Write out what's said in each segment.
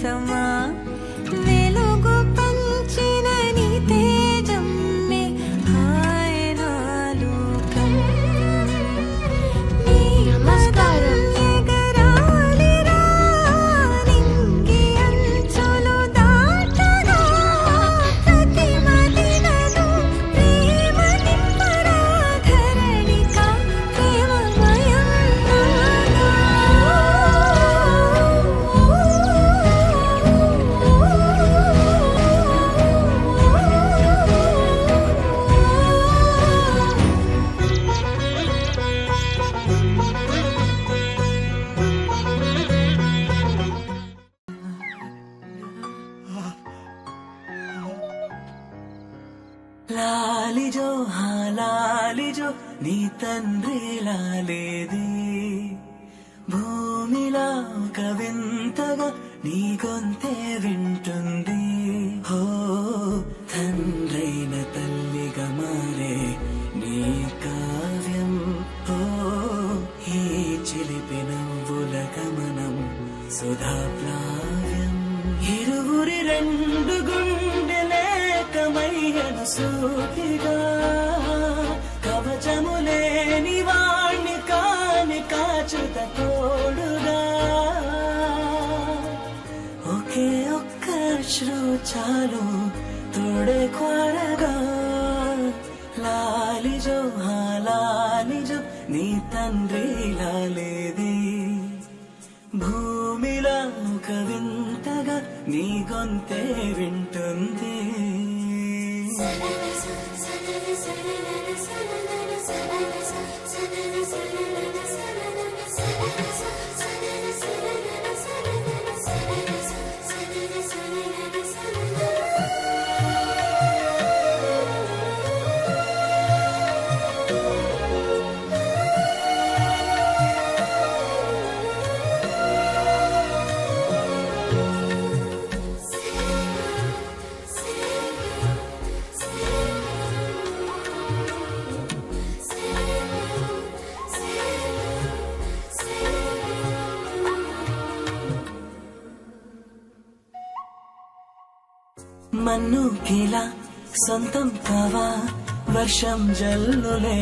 కోసమా వెలుగు పంచిన నీ తేజమ్మే హాయనాలోకం నీ నమస్కారం ఎగరాలిరా నింగి అంచులు దాటగా ప్రతి మదినలో ప్రేమ నింపరా ధరణిక ప్రేమమయం లాలిజో లాలిజో నీ తండ్రి లాలేది భూమిలా ఒక వింతగా నీ గొంతే వింటుంది హో తండ్రైన తల్లిగా మారే నీ కావ్యం హో ఈ చిలిపి నవ్వుల గమనం సుధా ప్లావ్యం ఇరువురి రెండు గుండెలేకమయ్యను సూటిగా కవచములేని వాణ్ణి కాని కాచుత తోడుగా ఒకే ఒక్క శ్రు చాలు తోడే కోరగా లాలిజో లాలిజో నీ తండ్రి లాలేది భూమిలా ఒక వింతగా నీ గొంతే వింటుంది మన్ను కీలా సొంతం కావా వర్షం జల్లులే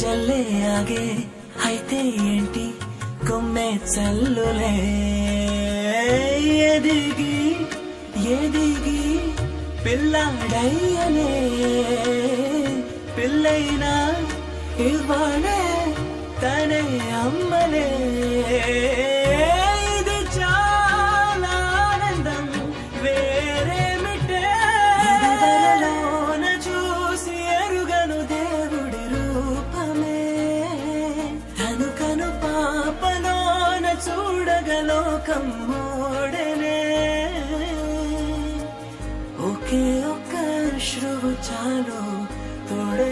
జల్లే ఆగే అయితే ఏంటి కొమ్మే చల్లులే ఎదిగి ఎదిగి పిల్లాడయ్యనే పిల్లైనా ఇవ్వాలే తనే అమ్మలే ఇది చాలా ఆనందం వేరేమిటే ఇదివరలోన చూసి ఎరుగను దేవుడి రూపమే తను కను పాపలోన చూడగలోకం మోడనే ఒకే ఒక్క శ్రువు చాలు తోడే